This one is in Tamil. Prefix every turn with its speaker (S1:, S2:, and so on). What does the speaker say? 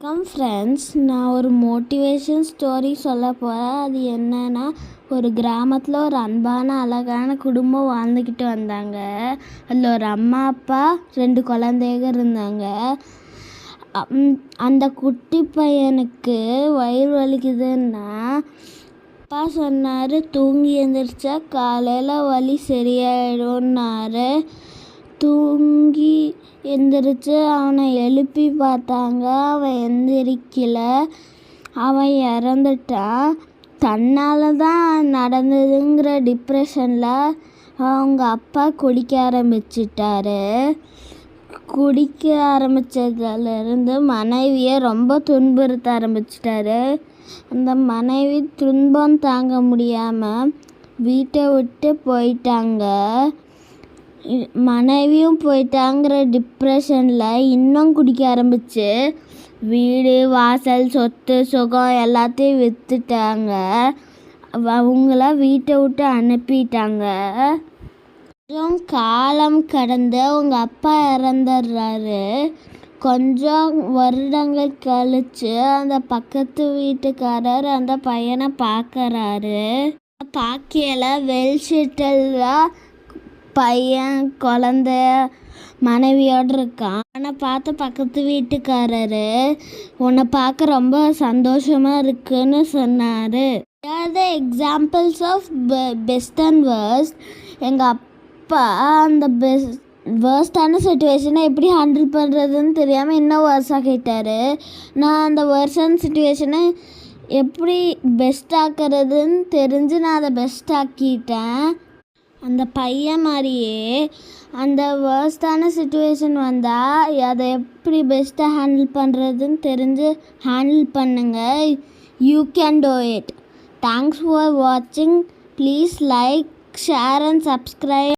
S1: வணக்கம் ஃப்ரெண்ட்ஸ், நான் ஒரு மோட்டிவேஷன் ஸ்டோரி சொல்ல போகிறேன். அது என்னன்னா, ஒரு கிராமத்தில் ஒரு அன்பான அழகான குடும்பம் வாழ்ந்துக்கிட்டு வந்தாங்க. அதில் ஒரு அம்மா அப்பா 2 குழந்தைங்க இருந்தாங்க. அந்த குட்டி பையனுக்கு வயிறு வலிக்குதுன்னா அப்பா சொன்னார், தூங்கி எழுந்திரிச்சா காலையில் வலி சரியாயிடும்னாரு. தூங்கி எந்திரிச்சு அவனை எழுப்பி பார்த்தாங்க. அவன் எந்திரிக்கல, அவன் இறந்துட்டான். தன்னால் தான் நடந்ததுங்கிற டிப்ரெஷனில் அவங்க அப்பா குடிக்க ஆரம்பிச்சிட்டாரு. குடிக்க ஆரம்பித்ததுலேருந்து மனைவியை ரொம்ப துன்புறுத்த ஆரம்பிச்சிட்டாரு. அந்த மனைவி துன்பம் தாங்க முடியாமல் வீட்டை விட்டு போயிட்டாங்க. மனைவியும் போயிட்டாங்கிற டிப்ரெஷனில் இன்னும் குடிக்க ஆரம்பிச்சு வீடு வாசல் சொத்து சுகம் எல்லாத்தையும் விற்றுட்டாங்க. அவங்கள வீட்டை விட்டு அனுப்பிட்டாங்க. கொஞ்சம் காலம் கடந்து அவங்க அப்பா இறந்துடுறாரு. கொஞ்சம் வருடங்கள் கழிச்சு அந்த பக்கத்து வீட்டுக்காரர் அந்த பையனை பார்க்குறாரு. பார்க்கையில் வெல்ஷீட்டில் பையன் குழந்த மனைவியோடு இருக்கான். அவனை பார்த்து பக்கத்து வீட்டுக்காரரு, உன்னை பார்க்க ரொம்ப சந்தோஷமாக இருக்குன்னு சொன்னார். Examples of best and worst. எங்கள் அப்பா அந்த வேர்ஸ்டான சுச்சுவேஷனை எப்படி ஹேண்டில் பண்ணுறதுன்னு தெரியாமல் இன்னும் வேர்ஸாக்கிட்டார். நான் அந்த வேர்ஸான சுச்சுவேஷனை எப்படி பெஸ்ட்டாக்குறதுன்னு தெரிஞ்சு நான் அதை பெஸ்ட்டாக்கிட்டேன். அந்த பையன் மாதிரியே அந்த வேர்ஸ்டான சுச்சுவேஷன் வந்தால் அதை எப்படி பெஸ்ட்டாக ஹேண்டில் பண்ணுறதுன்னு தெரிஞ்சு ஹேண்டில் பண்ணுங்கள். You can do it. Thanks for வாட்சிங். Please like, share and subscribe.